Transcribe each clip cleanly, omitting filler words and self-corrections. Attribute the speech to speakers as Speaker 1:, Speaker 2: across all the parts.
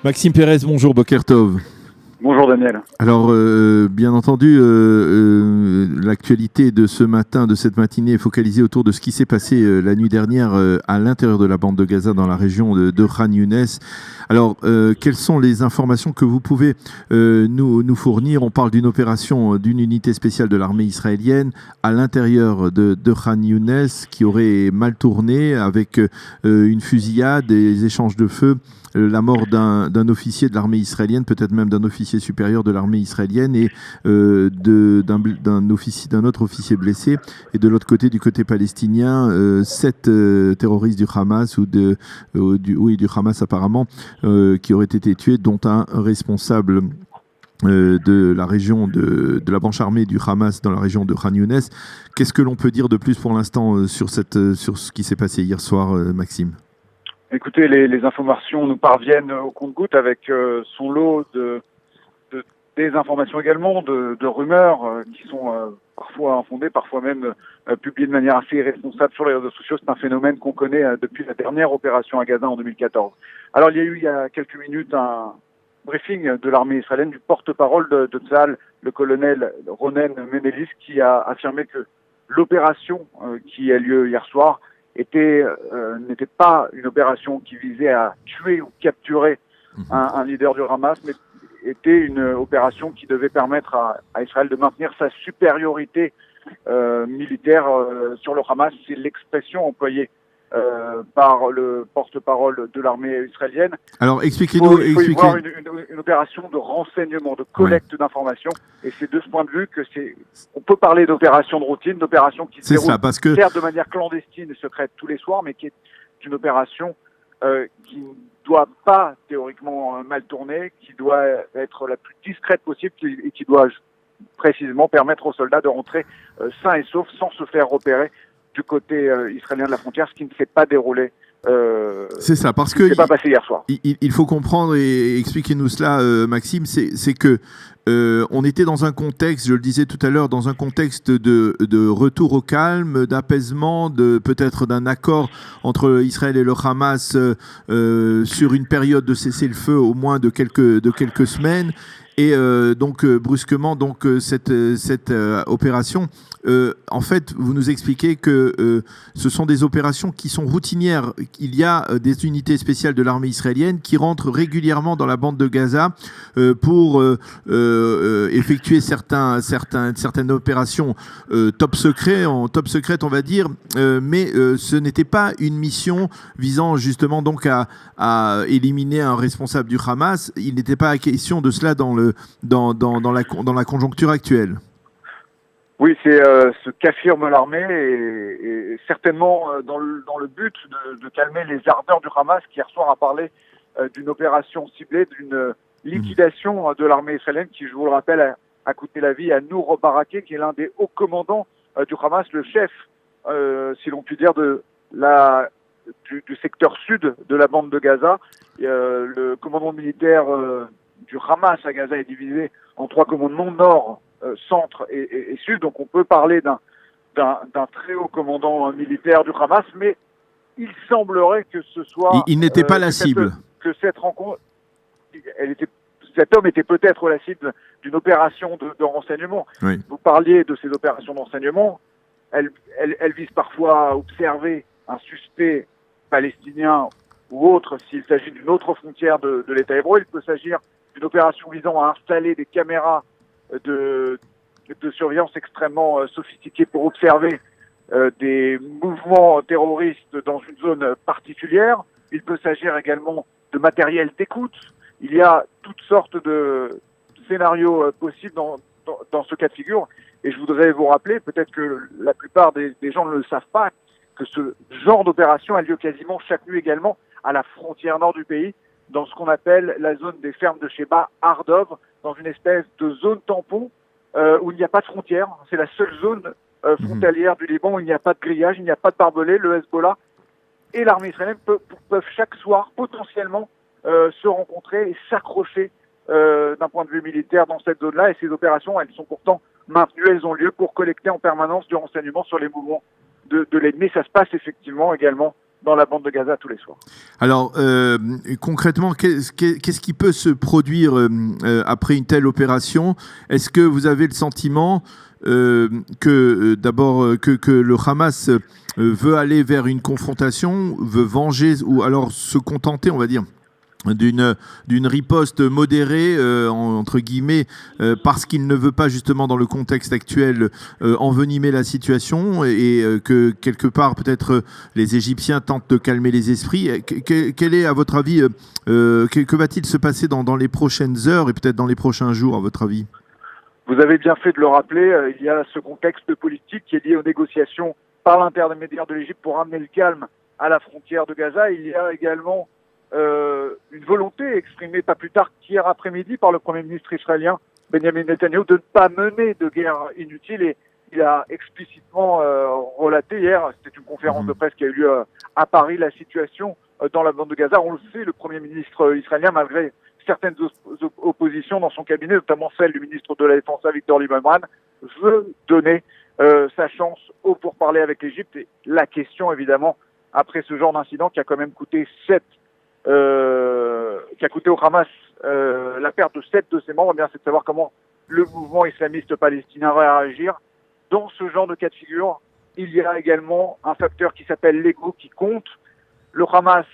Speaker 1: Maxime Pérez, bonjour, Boker Tov.
Speaker 2: Bonjour Daniel.
Speaker 1: Alors, bien entendu, l'actualité de ce matin, de cette matinée, est focalisée autour de ce qui s'est passé la nuit dernière à l'intérieur de la bande de Gaza, dans la région de Khan Younes. Alors, quelles sont les informations que vous pouvez nous fournir? On parle d'une opération d'une unité spéciale de l'armée israélienne à l'intérieur de Khan Younes qui aurait mal tourné avec une fusillade, des échanges de feu, la mort d'un officier de l'armée israélienne, peut-être même d'un officier supérieur de l'armée israélienne et d'un autre officier blessé. Et de l'autre côté, du côté palestinien, 7 terroristes du Hamas du Hamas apparemment, qui auraient été tués, dont un responsable de la région de la branche armée du Hamas dans la région de Khan Younes. Qu'est-ce que l'on peut dire de plus pour l'instant sur ce qui s'est passé hier soir, Maxime?
Speaker 2: Écoutez, les informations nous parviennent au compte-gouttes avec son lot de désinformations également, de rumeurs qui sont parfois infondées, parfois même publiées de manière assez irresponsable sur les réseaux sociaux. C'est un phénomène qu'on connaît depuis la dernière opération à Gaza en 2014. Alors il y a eu il y a quelques minutes un briefing de l'armée israélienne du porte-parole de Tzahal, le colonel Ronen Menelis, qui a affirmé que l'opération qui a lieu hier soir n'était pas une opération qui visait à tuer ou capturer un leader du Hamas, mais était une opération qui devait permettre à Israël de maintenir sa supériorité militaire sur le Hamas. C'est l'expression employée par le porte-parole de l'armée israélienne.
Speaker 1: Alors expliquez-nous.
Speaker 2: Il faut y voir une opération de renseignement, de collecte d'informations. Et c'est de ce point de vue que on peut parler d'opération de routine, d'opération qui se déroule certes de manière clandestine et secrète tous les soirs, mais qui est une opération qui ne doit pas théoriquement mal tourner, qui doit être la plus discrète possible et qui doit précisément permettre aux soldats de rentrer sains et saufs sans se faire repérer du côté israélien de la frontière, ce qui ne s'est pas déroulé.
Speaker 1: C'est ça, parce que
Speaker 2: c'est pas passé hier soir.
Speaker 1: Il faut comprendre et expliquez-nous cela, Maxime. C'est que on était dans un contexte, je le disais tout à l'heure, dans un contexte de retour au calme, d'apaisement, peut-être d'un accord entre Israël et le Hamas sur une période de cessez-le-feu au moins de quelques semaines. Et donc brusquement, cette opération, en fait, vous nous expliquez que ce sont des opérations qui sont routinières. Il y a des unités spéciales de l'armée israélienne qui rentrent régulièrement dans la bande de Gaza pour effectuer certaines opérations top secrètes, on va dire, mais ce n'était pas une mission visant justement donc à éliminer un responsable du Hamas. Il n'était pas question de cela dans la conjoncture actuelle.
Speaker 2: Oui, c'est ce qu'affirme l'armée et certainement dans le but de calmer les ardeurs du Hamas qui hier soir a parlé d'une opération ciblée, d'une liquidation de l'armée israélienne qui, je vous le rappelle, a coûté la vie à Nour Baraké, qui est l'un des hauts commandants du Hamas, le chef, si l'on peut dire, du secteur sud de la bande de Gaza. Le commandement militaire du Hamas à Gaza est divisé en 3 commandements, nord, centre et sud. Donc on peut parler d'un très haut commandant militaire du Hamas, mais il semblerait que ce soit...
Speaker 1: Il n'était pas la cible.
Speaker 2: Que cette rencontre... Cet homme était peut-être la cible d'une opération de renseignement.
Speaker 1: Oui.
Speaker 2: Vous parliez de ces opérations de renseignement. Elles visent parfois à observer un suspect palestinien ou autre s'il s'agit d'une autre frontière de l'État hébreu. Il peut s'agir d'une opération visant à installer des caméras de surveillance extrêmement sophistiquées pour observer des mouvements terroristes dans une zone particulière. Il peut s'agir également de matériel d'écoute. Il y a toutes sortes de scénarios possibles dans ce cas de figure. Et je voudrais vous rappeler, peut-être que la plupart des gens ne le savent pas, que ce genre d'opération a lieu quasiment chaque nuit également à la frontière nord du pays, dans ce qu'on appelle la zone des fermes de Sheba, Ardov, dans une espèce de zone tampon où il n'y a pas de frontière. C'est la seule zone frontalière du Liban où il n'y a pas de grillage, il n'y a pas de barbelés. Le Hezbollah et l'armée israélienne peuvent chaque soir potentiellement se rencontrer et s'accrocher d'un point de vue militaire dans cette zone-là. Et ces opérations, elles sont pourtant maintenues, elles ont lieu pour collecter en permanence du renseignement sur les mouvements de l'ennemi. Ça se passe effectivement également dans la bande de Gaza tous les soirs.
Speaker 1: Alors, concrètement, qu'est-ce qui peut se produire après une telle opération? Est-ce que vous avez le sentiment que le Hamas veut aller vers une confrontation, veut venger, ou alors se contenter, on va dire, d'une riposte modérée, entre guillemets, parce qu'il ne veut pas justement dans le contexte actuel envenimer la situation et que quelque part peut-être les Égyptiens tentent de calmer les esprits. Quel est à votre avis, que va-t-il se passer dans les prochaines heures et peut-être dans les prochains jours à votre avis?
Speaker 2: Vous avez bien fait de le rappeler, il y a ce contexte politique qui est lié aux négociations par l'intermédiaire de l'Égypte pour ramener le calme à la frontière de Gaza. Il y a également une volonté exprimée pas plus tard qu'hier après-midi par le Premier ministre israélien Benjamin Netanyahu de ne pas mener de guerre inutile, et il a explicitement relaté hier, c'était une conférence de presse qui a eu lieu à Paris, la situation dans la bande de Gaza. On le sait, le Premier ministre israélien, malgré certaines oppositions dans son cabinet, notamment celle du ministre de la Défense Victor Lieberman, veut donner sa chance au pourparlers avec l'Égypte. Et la question, évidemment, après ce genre d'incident qui a quand même coûté qui a coûté au Hamas la perte de 7 de ses membres, eh bien, c'est de savoir comment le mouvement islamiste palestinien va réagir. Dans ce genre de cas de figure, il y a également un facteur qui s'appelle l'ego qui compte. Le Hamas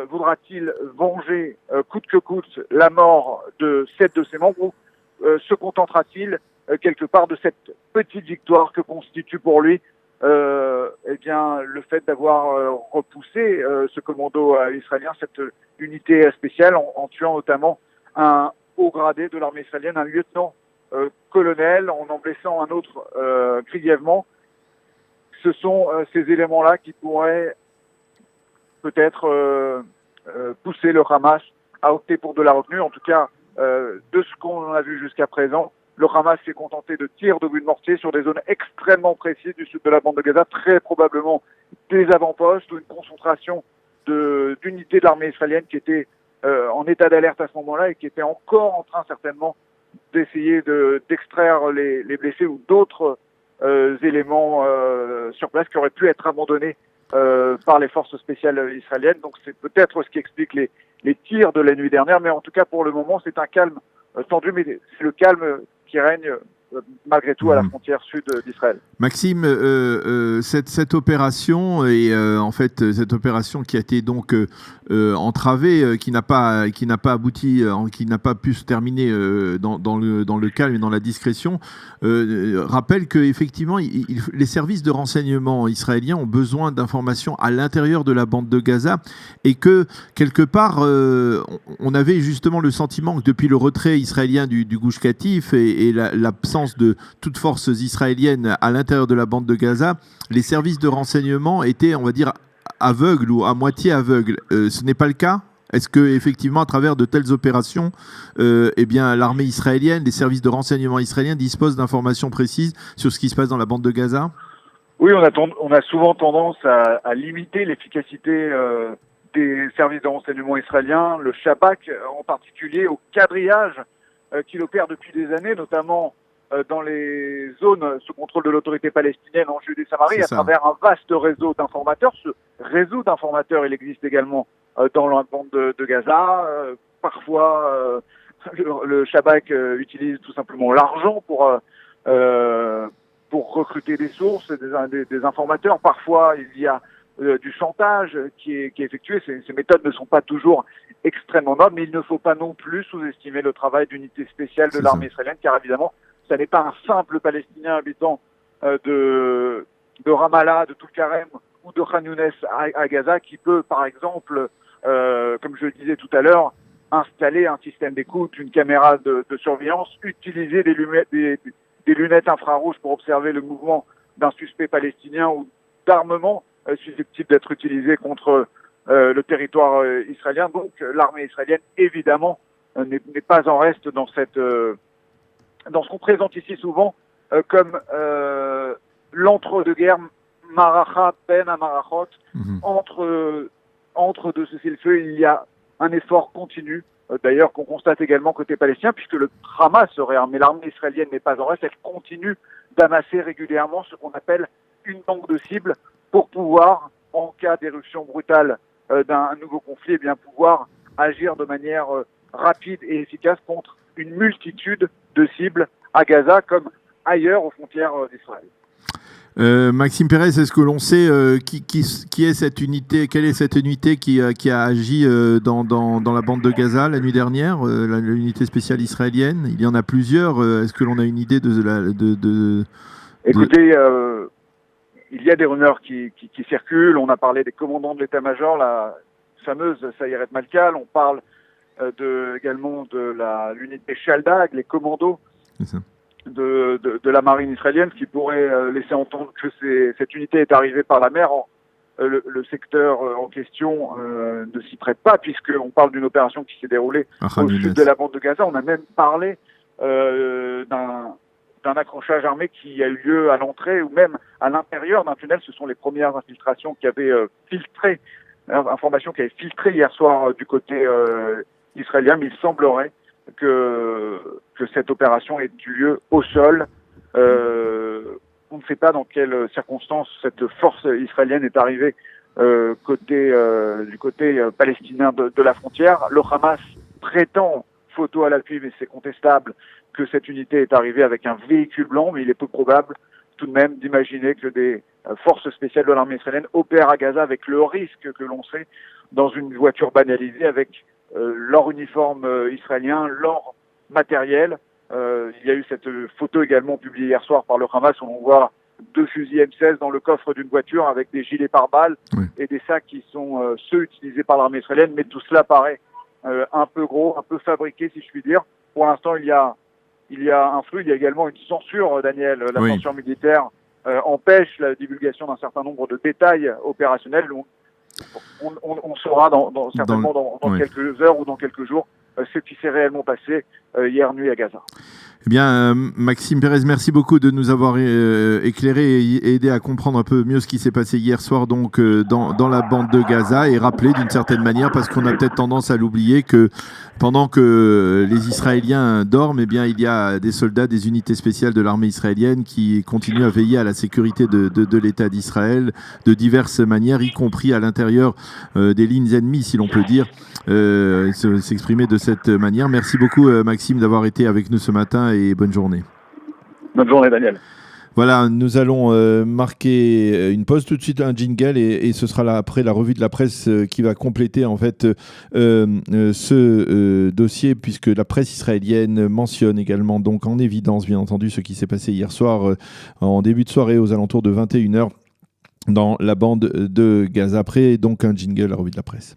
Speaker 2: voudra-t-il venger coûte que coûte la mort de 7 de ses membres, ou se contentera-t-il quelque part de cette petite victoire que constitue pour lui eh bien, le fait d'avoir repoussé ce commando israélien, cette unité spéciale, en tuant notamment un haut gradé de l'armée israélienne, un lieutenant-colonel, en blessant un autre grièvement. Ce sont ces éléments-là qui pourraient peut-être pousser le Hamas à opter pour de la retenue. En tout cas, de ce qu'on a vu jusqu'à présent, le Hamas s'est contenté de tirs d'obus de mortier sur des zones extrêmement précises du sud de la bande de Gaza, très probablement des avant-postes ou une concentration d'unités de l'armée israélienne qui étaient en état d'alerte à ce moment-là et qui étaient encore en train certainement d'essayer d'extraire les blessés ou d'autres éléments sur place qui auraient pu être abandonnés par les forces spéciales israéliennes. Donc c'est peut-être ce qui explique les tirs de la nuit dernière, mais en tout cas pour le moment c'est un calme tendu, mais c'est le calme qui règne malgré tout à la frontière sud d'Israël.
Speaker 1: Maxime, cette opération et en fait cette opération qui a été donc entravée, qui n'a pas abouti, qui n'a pas pu se terminer dans le calme et dans la discrétion, rappelle que effectivement les services de renseignement israéliens ont besoin d'informations à l'intérieur de la bande de Gaza et que quelque part on avait justement le sentiment que depuis le retrait israélien du Gush Katif et l'absence de toutes forces israéliennes à l'intérieur de la bande de Gaza, les services de renseignement étaient, on va dire, aveugles ou à moitié aveugles. Ce n'est pas le cas? Est-ce que effectivement, à travers de telles opérations, eh bien, l'armée israélienne, les services de renseignement israéliens disposent d'informations précises sur ce qui se passe dans la bande de Gaza?
Speaker 2: Oui, on a souvent tendance à limiter l'efficacité des services de renseignement israéliens, le Shabak en particulier, au quadrillage qu'il opère depuis des années, notamment dans les zones sous contrôle de l'autorité palestinienne en Judée-Samarie, à travers un vaste réseau d'informateurs. Ce réseau d'informateurs, il existe également dans la bande de Gaza. Parfois, le Shabak utilise tout simplement l'argent pour recruter des sources, des informateurs. Parfois, il y a du chantage qui est effectué. Ces méthodes ne sont pas toujours extrêmement nobles, mais il ne faut pas non plus sous-estimer le travail d'unité spéciale de l'armée israélienne, car évidemment, ça n'est pas un simple Palestinien habitant de Ramallah, de Tulkarem ou de Khan Younes à Gaza qui peut, par exemple, comme je le disais tout à l'heure, installer un système d'écoute, une caméra de surveillance, utiliser des lunettes infrarouges pour observer le mouvement d'un suspect palestinien ou d'armement susceptible d'être utilisé contre le territoire israélien. Donc l'armée israélienne, évidemment, n'est pas en reste dans ce qu'on présente ici souvent comme l'entre-deux-guerres, Maracha ben Amarachot. Entre deux cessez-le-feu, il y a un effort continu, d'ailleurs qu'on constate également côté palestinien, puisque le Hamas se réarme, mais l'armée israélienne n'est pas en reste, elle continue d'amasser régulièrement ce qu'on appelle une banque de cibles pour pouvoir en cas d'éruption brutale d'un nouveau conflit, eh bien pouvoir agir de manière rapide et efficace contre une multitude de cibles à Gaza comme ailleurs aux frontières d'Israël.
Speaker 1: Maxime Pérez, est-ce que l'on sait qui est cette unité, quelle est cette unité qui a agi dans la bande de Gaza la nuit dernière, l'unité spéciale israélienne? Il y en a plusieurs. Est-ce que l'on a une idée
Speaker 2: Écoutez, il y a des rumeurs qui circulent. On a parlé des commandants de l'état-major, la fameuse Sayeret Malkal. On parle également de l'unité Shaldag, les commandos de la marine israélienne, qui pourrait laisser entendre que cette unité est arrivée par la mer. Le secteur en question ne s'y prête pas, puisqu'on parle d'une opération qui s'est déroulée au sud de la bande de Gaza. On a même parlé d'un accrochage armé qui a eu lieu à l'entrée ou même à l'intérieur d'un tunnel. Ce sont les premières infiltrations qui avaient filtré, informations qui avaient filtré hier soir du côté israélien, mais il semblerait que cette opération ait eu lieu au sol. On ne sait pas dans quelles circonstances cette force israélienne est arrivée du côté palestinien de la frontière. Le Hamas prétend, photo à l'appui, mais c'est contestable, que cette unité est arrivée avec un véhicule blanc, mais il est peu probable tout de même d'imaginer que des forces spéciales de l'armée israélienne opèrent à Gaza avec le risque que l'on sait dans une voiture banalisée avec leur uniforme israélien, leur matériel. Il y a eu cette photo également publiée hier soir par le Hamas où l'on voit 2 fusils M16 dans le coffre d'une voiture avec des gilets pare-balles et des sacs qui sont ceux utilisés par l'armée israélienne, mais tout cela paraît un peu gros, un peu fabriqué si je puis dire. Pour l'instant, il y a un flou, il y a également une censure, Daniel. La censure militaire empêche la divulgation d'un certain nombre de détails opérationnels. On saura certainement dans quelques heures ou dans quelques jours ce qui s'est réellement passé hier nuit à Gaza.
Speaker 1: Eh bien, Maxime Pérez, merci beaucoup de nous avoir éclairé et aidé à comprendre un peu mieux ce qui s'est passé hier soir donc dans la bande de Gaza et rappeler d'une certaine manière, parce qu'on a peut-être tendance à l'oublier, que pendant que les Israéliens dorment, eh bien, il y a des soldats, des unités spéciales de l'armée israélienne qui continuent à veiller à la sécurité de l'État d'Israël de diverses manières, y compris à l'intérieur des lignes ennemies, si l'on peut dire, s'exprimer de cette manière. Merci beaucoup, Maxime, d'avoir été avec nous ce matin et bonne journée.
Speaker 2: Bonne journée, Daniel.
Speaker 1: Voilà, nous allons marquer une pause, tout de suite un jingle et ce sera là après la revue de la presse qui va compléter en fait ce dossier, puisque la presse israélienne mentionne également donc en évidence bien entendu ce qui s'est passé hier soir en début de soirée aux alentours de 21h dans la bande de Gaza. Après donc un jingle, la revue de la presse.